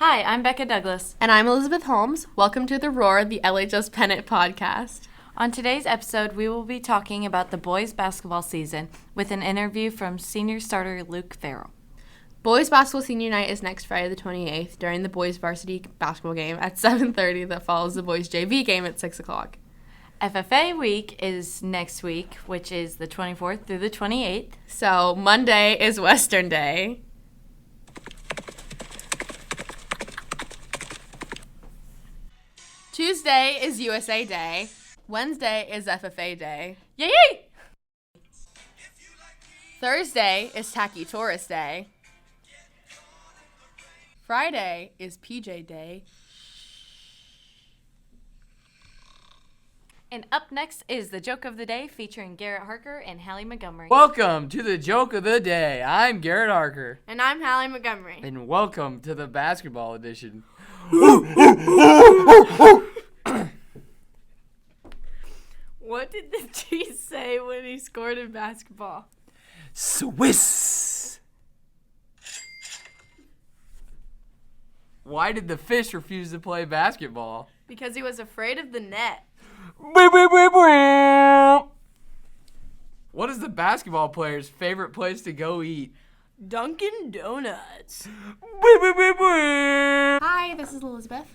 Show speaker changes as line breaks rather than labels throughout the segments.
Hi, I'm Becca Douglas.
And I'm Elizabeth Holmes. Welcome to The Roar, the LHS Pennant podcast.
On today's episode, we will be talking about the boys' basketball season with an interview from senior starter Luke Ferrell.
Boys basketball senior night is next Friday the 28th during the boys varsity basketball game at 7:30 that follows the boys JV game at 6 o'clock.
FFA week is next week, which is the 24th through the 28th.
So Monday is Western Day. Tuesday is USA Day. Wednesday is FFA Day.
Yay!
Thursday is Tacky Tourist Day. Friday is PJ Day.
And up next is the joke of the day featuring Garrett Harker and Hallie Montgomery.
Welcome to the joke of the day. I'm Garrett Harker.
And I'm Hallie Montgomery.
And welcome to the basketball edition.
What did the cheese say when he scored in basketball?
Swiss. Why did the fish refuse to play basketball?
Because he was afraid of the net.
What is the basketball player's favorite place to go eat?
Dunkin' Donuts.
Hi, this is Elizabeth.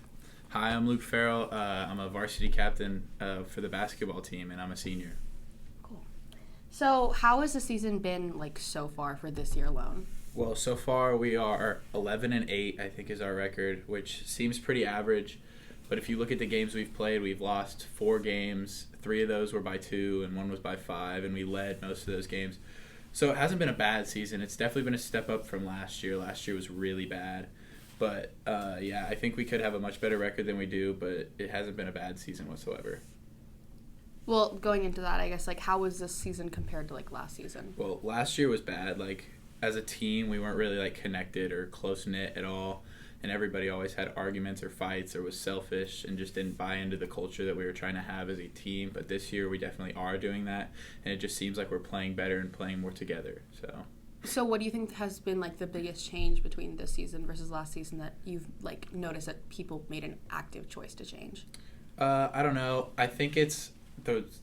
Hi, I'm Luke Ferrell. I'm a varsity captain for the basketball team, and I'm a senior.
Cool. So, how has the season been so far for this year alone?
Well, so far we are 11-8, I think is our record, which seems pretty average. But if you look at the games we've played, we've lost 4 games. 3 of those were by 2, and 1 was by 5, and we led most of those games. So it hasn't been a bad season. It's definitely been a step up from last year. Last year was really bad. But, I think we could have a much better record than we do, but it hasn't been a bad season whatsoever.
Well, going into that, I guess, how was this season compared to, last season?
Well, last year was bad. As a team, we weren't really, connected or close-knit at all. And everybody always had arguments or fights or was selfish and just didn't buy into the culture that we were trying to have as a team. But this year we definitely are doing that, and it just seems like we're playing better and playing more together.
So what do you think has been, the biggest change between this season versus last season that you've, noticed that people made an active choice to change?
I don't know. I think it's those,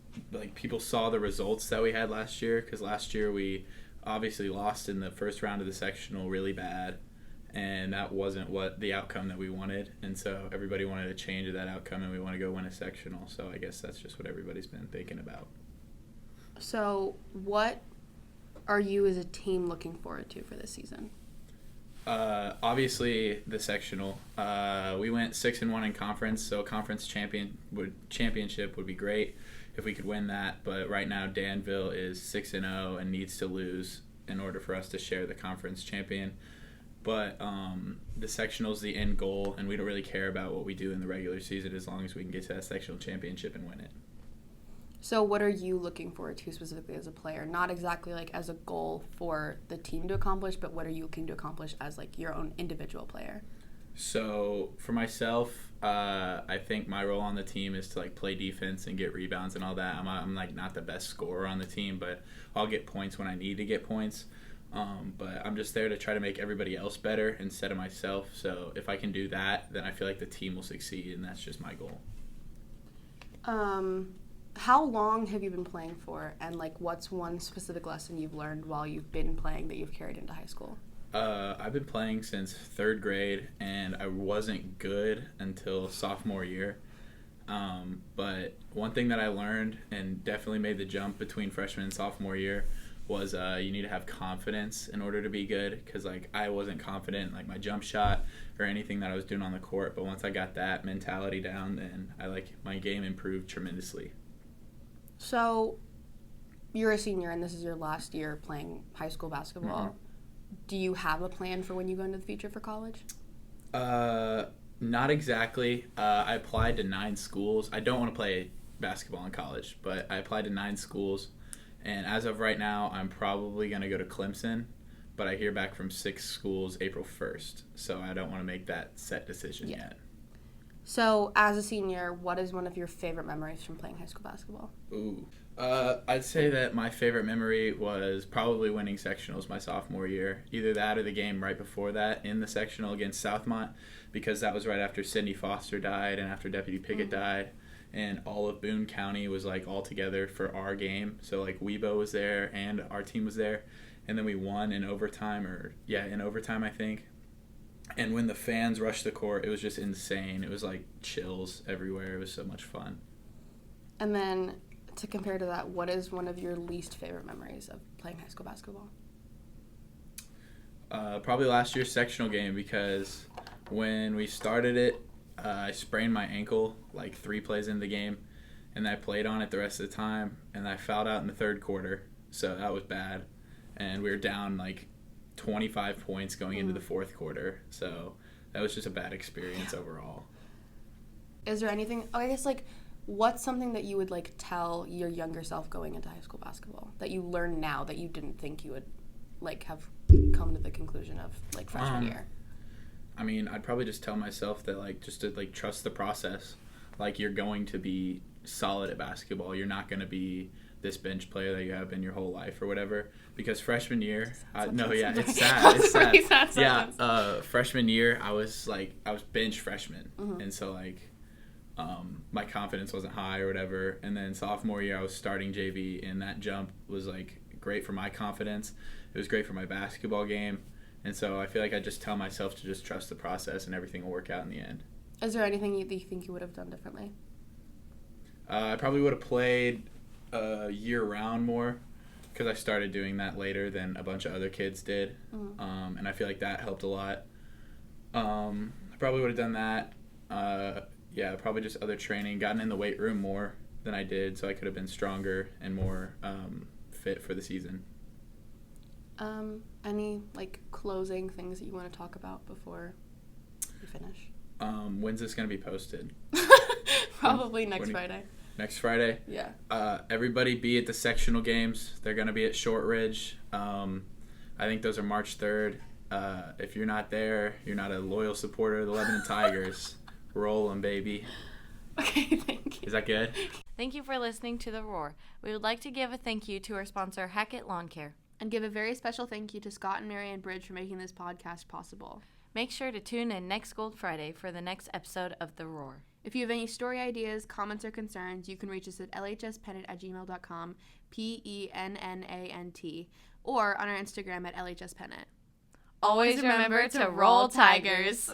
people saw the results that we had last year, because last year we obviously lost in the first round of the sectional really bad. And that wasn't the outcome that we wanted. And so everybody wanted a change of that outcome, and we want to go win a sectional. So I guess that's just what everybody's been thinking about.
So what are you as a team looking forward to for this season?
Obviously, the sectional. We went 6-1 in conference, so a conference championship would be great if we could win that. But right now, Danville is 6-0 and needs to lose in order for us to share the conference champion. But the sectional is the end goal, and we don't really care about what we do in the regular season as long as we can get to that sectional championship and win it.
So what are you looking forward to specifically as a player? Not exactly as a goal for the team to accomplish, but what are you looking to accomplish as your own individual player?
So for myself, I think my role on the team is to play defense and get rebounds and all that. I'm not the best scorer on the team, but I'll get points when I need to get points. But I'm just there to try to make everybody else better instead of myself. So if I can do that, then I feel like the team will succeed, and that's just my goal.
How long have you been playing for, and what's one specific lesson you've learned while you've been playing that you've carried into high school?
I've been playing since 3rd grade, and I wasn't good until sophomore year. But one thing that I learned and definitely made the jump between freshman and sophomore year was you need to have confidence in order to be good, because I wasn't confident in my jump shot or anything that I was doing on the court. But once I got that mentality down, then my game improved tremendously.
So you're a senior and this is your last year playing high school basketball. Mm-hmm. Do you have a plan for when you go into the future for college?
Not exactly. I applied to 9 schools. I don't want to play basketball in college, but I applied to 9 schools. And as of right now, I'm probably going to go to Clemson, but I hear back from 6 schools April 1st, so I don't want to make that set decision yet.
So, as a senior, what is one of your favorite memories from playing high school basketball?
Ooh. I'd say that my favorite memory was probably winning sectionals my sophomore year. Either that or the game right before that in the sectional against Southmont, because that was right after Sidney Foster died and after Deputy Pickett died. And all of Boone County was like all together for our game. So like Weibo was there and our team was there. And then we won in overtime, I think. And when the fans rushed the court, it was just insane. It was like chills everywhere. It was so much fun.
And then, to compare to that, what is one of your least favorite memories of playing high school basketball?
Probably last year's sectional game, because when we started it, I sprained my ankle like 3 plays into the game, and I played on it the rest of the time, and I fouled out in the third quarter, so that was bad. And we were down like 25 points going into the fourth quarter, so that was just a bad experience overall.
Is there anything, I guess, like, what's something that you would, like, tell your younger self going into high school basketball that you learn now that you didn't think you would, like, have come to the conclusion of, like, freshman year?
I mean, I'd probably just tell myself that, like, just to, like, trust the process. Like, you're going to be solid at basketball. You're not going to be this bench player that you have been your whole life or whatever. Because freshman year, it's sad. It's sad.
Sad
Yeah, freshman year, I was bench freshman. And so, like, my confidence wasn't high or whatever. And then sophomore year, I was starting JV, and that jump was, like, great for my confidence. It was great for my basketball game. And so I feel like I just tell myself to just trust the process and everything will work out in the end.
Is there anything that you think you would have done differently?
I probably would have played year-round more, because I started doing that later than a bunch of other kids did. And I feel like that helped a lot. I probably would have done that. Probably just other training, gotten in the weight room more than I did, so I could have been stronger and more fit for the season.
Any, like, closing things that you want to talk about before we finish?
When's this going to be posted?
Probably next Friday.
Next Friday?
Yeah.
Everybody be at the sectional games. They're going to be at Shortridge. I think those are March 3rd. If you're not there, you're not a loyal supporter of the Lebanon Tigers. Roll 'em, baby.
Okay, thank you.
Is that good?
Thank you for listening to The Roar. We would like to give a thank you to our sponsor, Hackett Lawn Care.
And give a very special thank you to Scott and Marianne Bridge for making this podcast possible.
Make sure to tune in next Gold Friday for the next episode of The Roar.
If you have any story ideas, comments, or concerns, you can reach us at lhspennant@gmail.com, PENNANT, or on our Instagram at lhspennant.
Always remember to roll, Tigers!